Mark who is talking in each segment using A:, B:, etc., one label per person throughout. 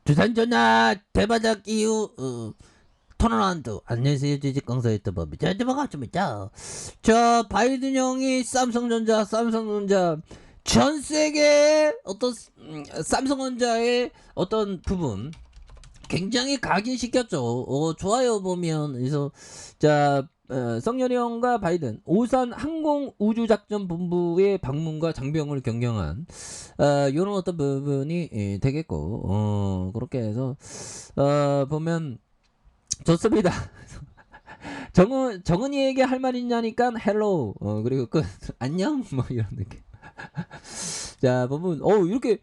A: 두산전화 대바닥 이후 토너런트 안녕하세요 주식강사의 뜨법이 자 들어가 좀 있자. 자 바이든 형이 삼성전자 전 세계 어떤 삼성전자의 어떤 부분 굉장히 각인시켰죠. 좋아요 보면. 그래서 자 성렬이 형과 바이든 오산 항공우주작전본부의 방문과 장병을 경영한 이런 어떤 부분이 되겠고 그렇게 해서 보면 좋습니다. 정은이에게 할 말 있냐니까 헬로 그리고 끝 안녕 뭐 이런 느낌. 자 보면 이렇게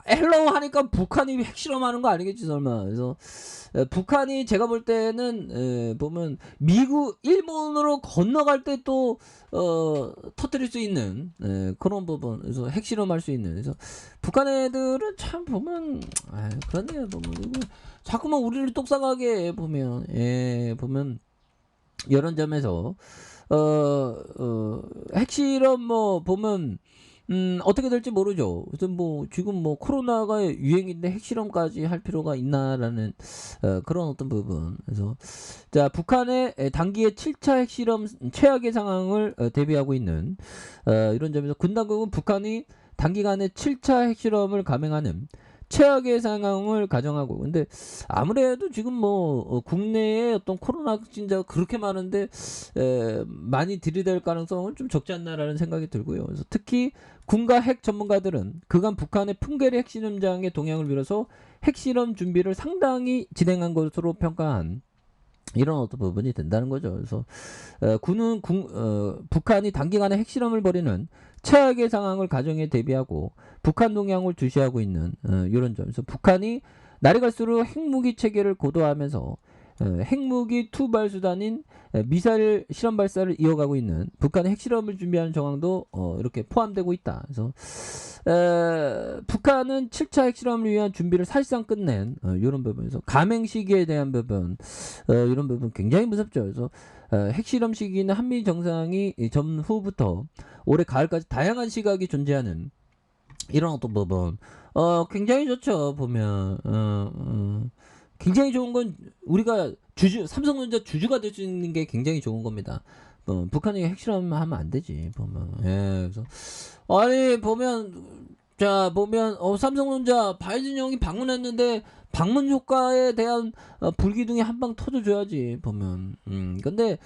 A: 헬로우 하니까 북한이 핵실험하는 거 아니겠지 설마. 그래서 북한이 제가 볼 때는 보면 미국 일본으로 건너갈 때 또 터뜨릴 수 있는 그런 부분. 그래서 핵실험할 수 있는. 그래서 북한 애들은 참 보면 그렇네요. 보면 자꾸만 우리를 똑상하게 보면 보면 이런 점에서 핵실험 뭐 보면 어떻게 될지 모르죠. 그래서 뭐 지금 뭐 코로나가 유행인데 핵실험까지 할 필요가 있나라는 그런 어떤 부분. 그래서 자 북한의 단기의 7차 핵실험 최악의 상황을 대비하고 있는 이런 점에서 군 당국은 북한이 단기간에 7차 핵실험을 감행하는 최악의 상황을 가정하고. 근데 아무래도 지금 뭐 국내에 어떤 코로나 확진자가 그렇게 많은데 많이 들이댈 가능성은 좀 적지 않나라는 생각이 들고요. 그래서 특히 군과 핵 전문가들은 그간 북한의 풍계리 핵실험장의 동향을 빌어서 핵실험 준비를 상당히 진행한 것으로 평가한 이런 어떤 부분이 된다는 거죠. 그래서 군은 북한이 단기간에 핵실험을 벌이는 최악의 상황을 가정에 대비하고 북한 동향을 주시하고 있는 이런 점에서 북한이 날이 갈수록 핵무기 체계를 고도화하면서 핵무기 투발 수단인 미사일 실험 발사를 이어가고 있는 북한의 핵실험을 준비하는 정황도 이렇게 포함되고 있다. 그래서 북한은 7차 핵실험을 위한 준비를 사실상 끝낸 이런 부분에서 감행 시기에 대한 부분 이런 부분 굉장히 무섭죠. 그래서 핵실험 시기는 한미 정상이 전후부터 올해 가을까지 다양한 시각이 존재하는 이런 어떤 부분 굉장히 좋죠. 보면 굉장히 좋은 건 우리가 삼성전자 주주가 될 수 있는 게 굉장히 좋은 겁니다. 북한이 핵실험하면 안 되지 보면. 그래서 아니 보면 자 보면 삼성전자 바이든 형이 방문했는데 방문 효과에 대한 불기둥이 한 방 터져줘야지 보면. 근데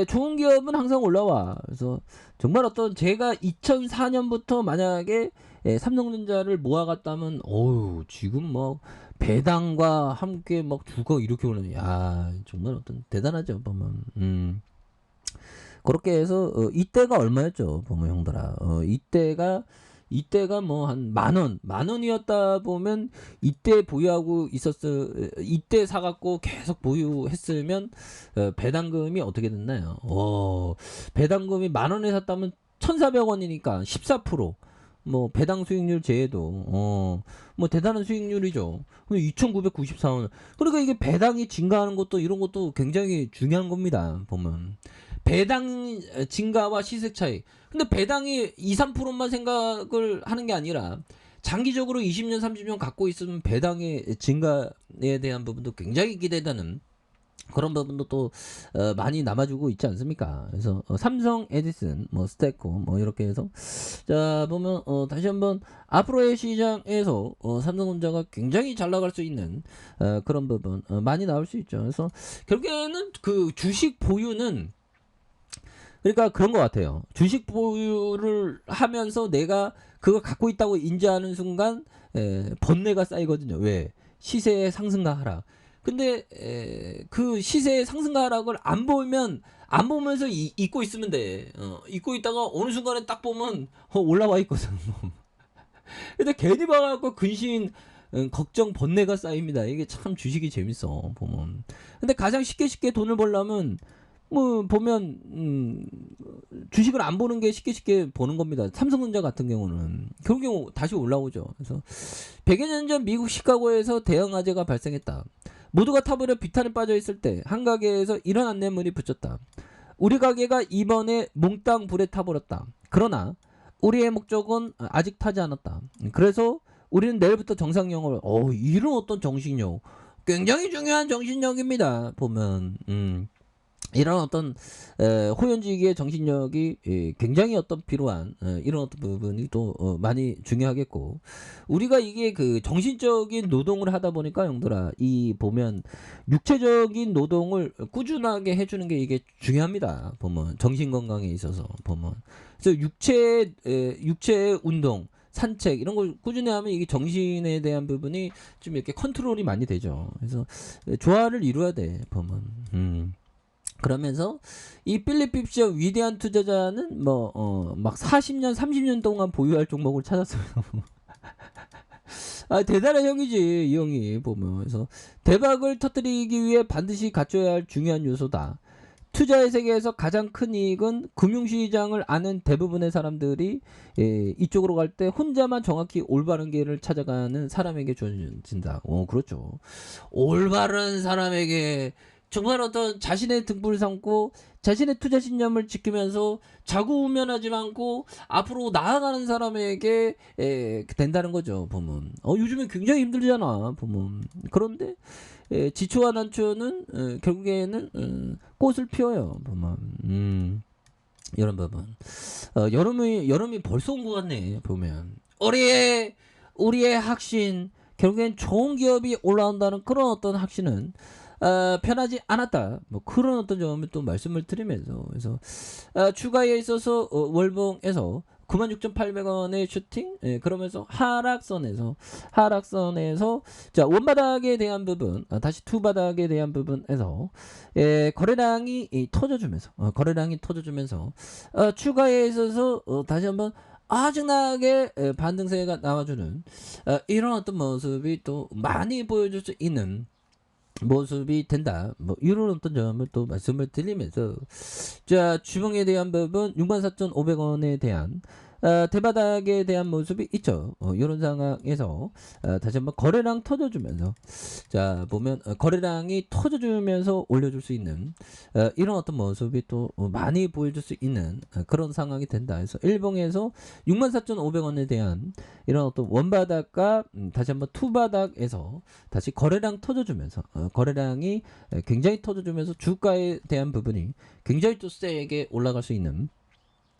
A: 좋은 기업은 항상 올라와. 그래서 정말 어떤 제가 2004년부터 만약에 삼성전자를 모아갔다면 지금 뭐 배당과 함께 막 주가 이렇게 올라요. 야 정말 어떤 대단하죠 보면. 그렇게 해서 이때가 얼마였죠 보면 형들아. 이때가 뭐 한 만원이었다 보면 이때 보유하고 이때 사갖고 계속 보유했으면 배당금이 어떻게 됐나요? 배당금이 만원에 샀다면 1,400원이니까 14%. 뭐 배당 수익률 제외도 뭐 대단한 수익률이죠. 2,994원. 그러니까 이게 배당이 증가하는 것도 이런 것도 굉장히 중요한 겁니다. 보면 배당 증가와 시세 차이. 근데 배당이 2, 3%만 생각을 하는 게 아니라 장기적으로 20년, 30년 갖고 있으면 배당의 증가에 대한 부분도 굉장히 기대되는 그런 부분도 또 많이 남아주고 있지 않습니까? 그래서 삼성, 에디슨, 뭐 스테코, 뭐 이렇게 해서 자 보면 다시 한번 앞으로의 시장에서 삼성전자가 굉장히 잘 나갈 수 있는 그런 부분 많이 나올 수 있죠. 그래서 결국에는 그 주식 보유는 그러니까 그런 것 같아요. 주식 보유를 하면서 내가 그걸 갖고 있다고 인지하는 순간 번뇌가 쌓이거든요. 왜? 시세의 상승과 하락. 근데 그 시세의 상승과 하락을 안 보면서 잊고 있으면 돼. 잊고 있다가 어느 순간에 딱 보면 올라와 있거든. 근데 괜히 봐갖고 근심 걱정 번뇌가 쌓입니다. 이게 참 주식이 재밌어 보면. 근데 가장 쉽게 돈을 벌려면 뭐 보면 주식을 안 보는 게 쉽게 보는 겁니다. 삼성전자 같은 경우는 결국 다시 올라오죠. 그래서 100여 년 전 미국 시카고에서 대형 화재가 발생했다. 모두가 타버려 비탄에 빠져 있을 때 한 가게에서 이런 안내문이 붙였다. 우리 가게가 이번에 몽땅 불에 타버렸다. 그러나 우리의 목적은 아직 타지 않았다. 그래서 우리는 내일부터 정상 영어를 이런 어떤 정신력 굉장히 중요한 정신력입니다. 보면 이런 어떤 호연지기의 정신력이 굉장히 어떤 필요한 이런 어떤 부분이 또 많이 중요하겠고 우리가 이게 그 정신적인 노동을 하다 보니까 형들아 이 보면 육체적인 노동을 꾸준하게 해주는 게 이게 중요합니다. 보면 정신 건강에 있어서 보면 그래서 육체 운동 산책 이런 걸 꾸준히 하면 이게 정신에 대한 부분이 좀 이렇게 컨트롤이 많이 되죠. 그래서 조화를 이루어야 돼 보면. 그러면서 이 필립 핍시어 위대한 투자자는 막 40년 30년 동안 보유할 종목을 찾았어요. 대단한 형이지 이 형이 보면. 그래서 대박을 터뜨리기 위해 반드시 갖춰야 할 중요한 요소다. 투자의 세계에서 가장 큰 이익은 금융시장을 아는 대부분의 사람들이 이쪽으로 갈 때 혼자만 정확히 올바른 길을 찾아가는 사람에게 주어진다. 그렇죠. 올바른 사람에게 정말 어떤 자신의 등불을 삼고 자신의 투자 신념을 지키면서 자구우면하지 않고 앞으로 나아가는 사람에게 된다는 거죠. 보면 요즘에 굉장히 힘들잖아. 보면 그런데 지초와 난초는 결국에는 꽃을 피워요. 보면 이런 부분. 여름이 벌써 온 것 같네. 보면 우리의 확신 결국엔 좋은 기업이 올라온다는 그런 어떤 확신은 편하지 않았다. 뭐 그런 어떤 점을 또 말씀을 드리면서 그래서 추가에 있어서 월봉에서 96,800원의 슈팅 그러면서 하락선에서 자 원바닥에 대한 부분 다시 투바닥에 대한 부분에서 거래량이 터져주면서 추가에 있어서 다시 한번 아직나게 반등세가 나와주는 이런 어떤 모습이 또 많이 보여줄 수 있는 모습이 된다. 뭐 이런 어떤 점을 또 말씀을 드리면서 자 주봉에 대한 부분 64,500원에 대한 대바닥에 대한 모습이 있죠. 이런 상황에서 다시 한번 거래량 터져주면서 자 보면 거래량이 터져주면서 올려줄 수 있는 이런 어떤 모습이 또 많이 보여줄 수 있는 그런 상황이 된다. 그래서 일봉에서 64,500원에 대한 이런 어떤 원바닥과 다시 한번 투바닥에서 다시 거래량 터져주면서 거래량이 굉장히 터져주면서 주가에 대한 부분이 굉장히 또 세게 올라갈 수 있는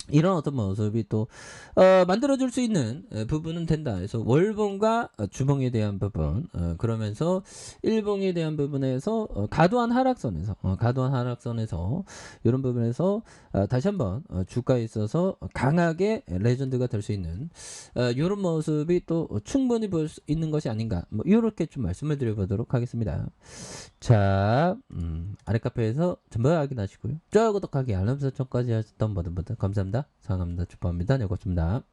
A: 이런 어떤 모습이 또 만들어줄 수 있는 부분은 된다. 그래서 월봉과 주봉에 대한 부분 그러면서 일봉에 대한 부분에서 과도한 하락선에서 이런 부분에서 다시 한번 주가에 있어서 강하게 레전드가 될 수 있는 이런 모습이 또 충분히 볼 수 있는 것이 아닌가 뭐 이렇게 좀 말씀을 드려보도록 하겠습니다. 자 아래 카페에서 전부 확인하시고요. 좋아요 구독하기 알람 설정까지 하셨던 모든 분들 감사합니다. 사랑합니다. 축복합니다. 여고습니다.